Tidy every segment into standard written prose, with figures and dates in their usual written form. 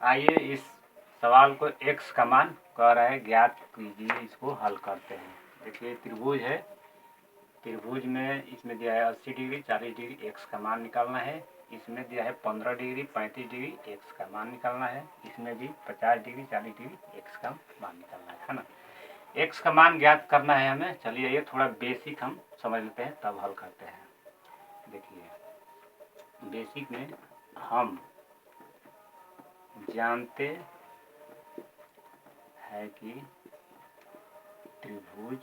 आइए इस सवाल को x का मान कह रहा है ज्ञात कीजिए, इसको हल करते हैं। देखिए त्रिभुज है, त्रिभुज में इसमें दिया है 80 डिग्री 40 डिग्री, x का मान निकालना है। इसमें दिया है 15 डिग्री 35 डिग्री, x का मान निकालना है। इसमें भी 50 डिग्री 40 डिग्री, x का मान निकालना है ना। x का मान ज्ञात करना है हमें। चलिए ये थोड़ा बेसिक हम समझ लेते हैं तब हल करते हैं। देखिए बेसिक में हम जानते हैं कि त्रिभुज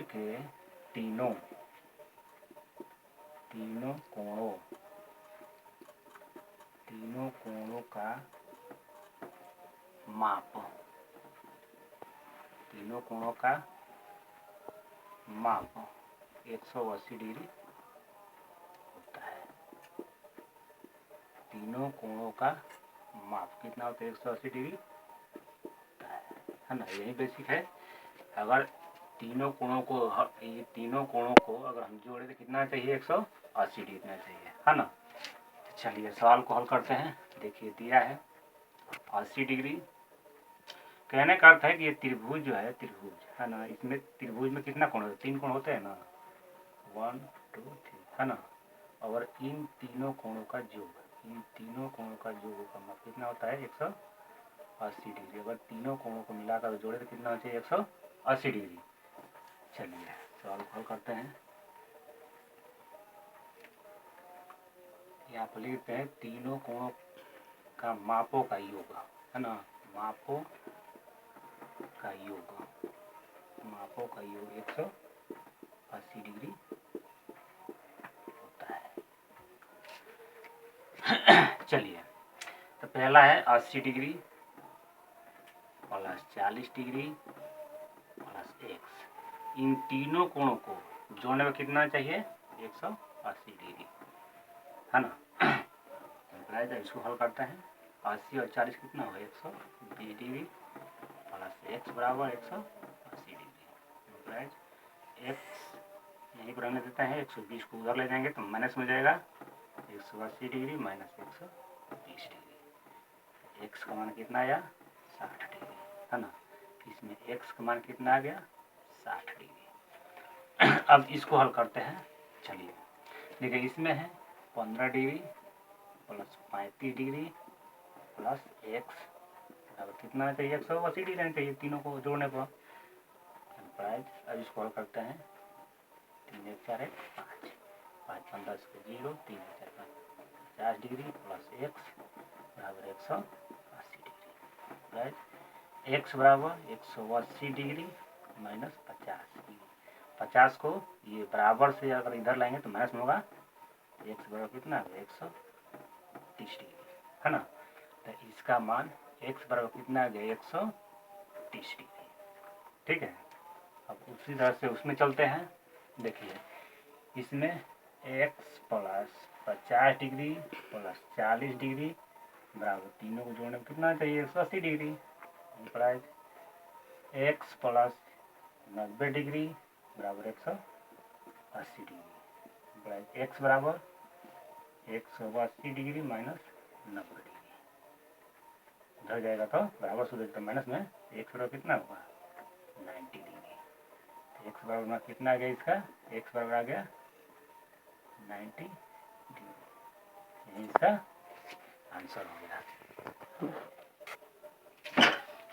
के तीनों कोणों का माप 180 डिग्री होता है। तीनों कोणों का माप कितना होता है? 180 डिग्री होता है ना। यही बेसिक है। अगर तीनों कोणों को अगर हम जोड़े तो कितना चाहिए? 180 डिग्री चाहिए, है ना। तो चलिए सवाल को हल करते हैं। देखिए दिया है 80 डिग्री। कहने का अर्थ है कि ये त्रिभुज जो है, त्रिभुज है ना, इसमें त्रिभुज में कितना कोण होता है? 3 कोण होते हैं ना, 1 2 3, है ना। और इन तीनों कोणों का योग का माप कितना होता है? 180 डिग्री। अगर तीनों कोणों को मिलाकर जोड़े तो कितना चाहिए? 180 डिग्री। चलिए सवाल को हल करते हैं। यहाँ पर लिखते हैं तीनों कोणों का मापों का योग, है ना। मापों का योग 180 डिग्री होता है। चलिए तो पहला है 80 degree plus 40 degree plus x। इन तीनों कोणों को जोड़ने में कितना चाहिए? 180 डिग्री, है ना। तो इसको हल करते हैं। 80 और 40 कितना होगा? 120 डिग्री प्लस x बराबर 180 डिग्री। x यहीं पर रहने देते हैं। 120 को उधर ले जाएंगे तो माइनस में जाएगा। 180 डिग्री माइनस 120 डिग्री। x का मान कितना आया? 60 डिग्री, है ना। इसमें x का मान कितना आ गया? 60 डिग्री। अब इसको हल करते हैं। चलिए देखिए इसमें है 15 degree plus 35 degree plus x बराबर कितना चाहिए? 180 डिग्री रहना चाहिए तीनों को जोड़ने पर। अब इसको हल करते हैं। 3 1 4 1 5 5 5 10 के 0 3 4 5 50 डिग्री प्लस x बराबर 180 डिग्री। x बराबर 180 डिग्री माइनस 50 डिग्री। 50 को ये बराबर से अगर इधर लाएंगे तो माइनस में होगा। x बराबर कितना है? 130 डिग्री, है ना। तो इसका मान x बराबर कितना आ गया? 130 डिग्री। ठीक है। अब उसी तरह से उसमें चलते हैं। देखिए इसमें x plus 50 degree plus 40 degree बराबर तीनों को जोड़ने में कितना चाहिए? 180 डिग्री। x प्लस 90 डिग्री बराबर 180 डिग्री। x बराबर 180 डिग्री माइनस 90 डिग्री। उधर जाएगा तो बराबर सूत्र तो माइनस में x बराबर कितना होगा? 90 डिग्री। x बराबर कितना आ गया इसका? x बराबर आ गया 90 डिग्री। यही इसका आंसर हो गया।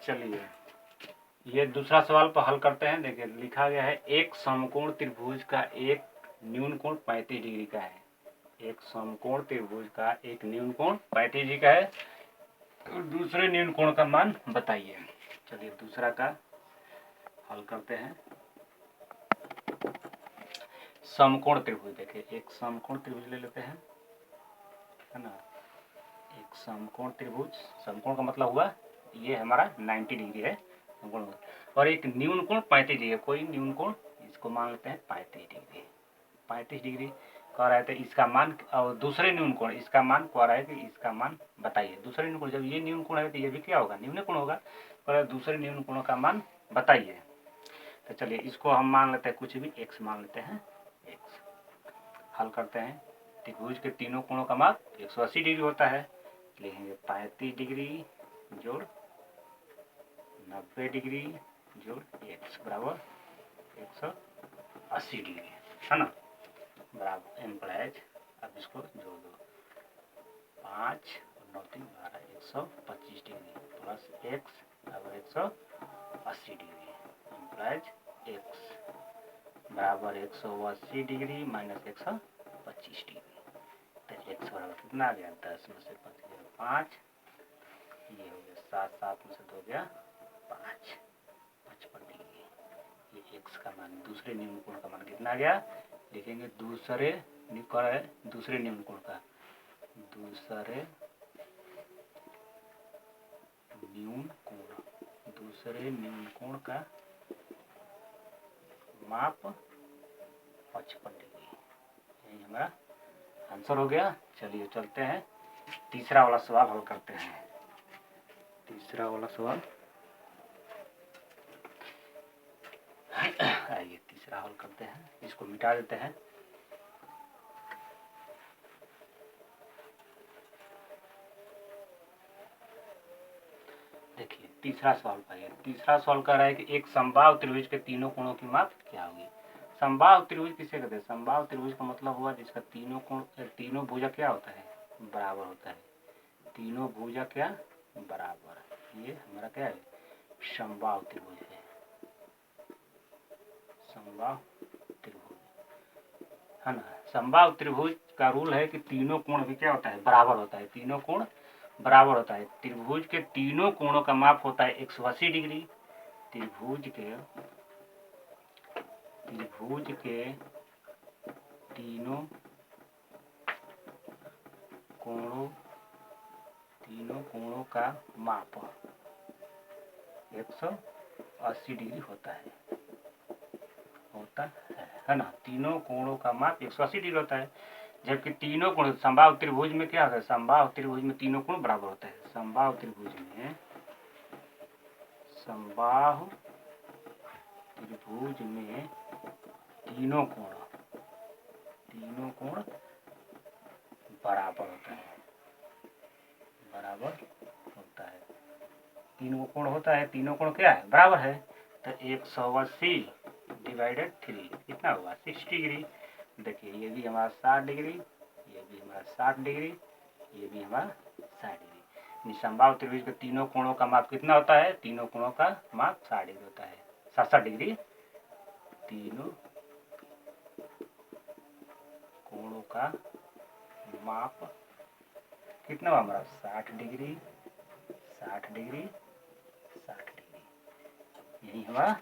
चलिए ये दूसरा सवाल पर हल करते हैं। देखिए लिखा गया है एक समकोण त्रिभुज का एक न्यून कोण 35 डिग्री का है। एक समकोण त्रिभुज का एक न्यून कोण 35 डिग्री का है और दूसरे न्यून कोण का मान बताइए। चलिए दूसरा का हल करते हैं। समकोण त्रिभुज, देखिए एक समकोण त्रिभुज ले लेते हैं, है ना। एक समकोण त्रिभुज, समकोण का मतलब हुआ ये हमारा 90 डिग्री है समकोण, और एक न्यून कोण 35 डिग्री है। कोई न्यून कोण इसको मान लेते हैं 35 डिग्री। 35 डिग्री कह रहा है तो इसका मान, और दूसरे न्यून कोण इसका मान कह रहा है कि इसका मान बताइए। दूसरे न्यून कोण, जब ये न्यून कोण है तो ये भी क्या होगा? न्यून कोण होगा। और दूसरे न्यून कोण का मान बताइए। तो चलिए इसको हम मान लेते हैं कुछ भी x मान लेते हैं। x हल करते हैं। त्रिभुज के तीनों कोणों का माप 180 डिग्री होता है। लिखेंगे 35 डिग्री जोड़ 90 डिग्री जोड़ x बराबर 180 डिग्री, है ना, बराबर एम्प्लाइज। अब इसको जोड़ दो, 5 और 9 3 12 125 डिग्री प्लस x बराबर 180 डिग्री एम्प्लाइज x बराबर 180 डिग्री माइनस 125 डिग्री। तो x बराबर कितना आ गया, 10 में से 5 गया 5, ये हो गया 7 7 में से 2 गया 5, 55 डिग्री। ये x का मान, दूसरे निम्न कोण का मान कितना आ गया, लिखेंगे दूसरे निम्न कोण का, दूसरे निम्न कोण का माप 55 डिग्री। यही हमारा आंसर हो गया। चलिए चलते हैं तीसरा वाला सवाल हल करते हैं। तीसरा वाला सवाल आइए तीसरा हल करते हैं, इसको मिटा देते हैं। देखिए तीसरा सवाल पाइए। तीसरा सवाल कह रहा है कि एक समबाहु त्रिभुज के तीनों कोणों की माप क्या होगी। समबाहु त्रिभुज किसे कहते हैं, समबाहु त्रिभुज का मतलब हुआ जिसका तीनों कोण, तीनों भुजा क्या होता है, बराबर होता है। तीनों भुजा क्या बराबर, ये हमारा क्या है, समबाहु त्रिभुज है। समबाहु त्रिभुज, है ना। समबाहु त्रिभुज का रूल है कि तीनों कोण भी क्या होता है, बराबर होता है। तीनों कोण बराबर होता है। त्रिभुज के तीनों कोणों का माप होता है 180 डिग्री। त्रिभुज के तीनों कोणों का माप 180 डिग्री होता है, है ना। तीनों कोणों का माप 180 डिग्री होता है। जबकि तीनों कोण समबाहु त्रिभुज में क्या होता है, समबाहु त्रिभुज में तीनों कोण बराबर होता है। समबाहु त्रिभुज में तीनों कोण बराबर होता है, तीनों कोण होता है, तीनों कोण क्या है, बराबर है। तो 180 डिवाइडेड 3 कितना होगा, 60 डिग्री। देखिए ये भी हमारा 60 डिग्री, ये भी हमारा 60 डिग्री, ये भी हमारा 60 डिग्री। समबाहु त्रिभुज के तीनों कोणों का माप कितना होता है, तीनों कोणों का माप 60 डिग्री होता है, 60 डिग्री। तीनों कोणों का माप कितना हुआ हमारा, 60 डिग्री 60 डिग्री 60 डिग्री। यही हमारा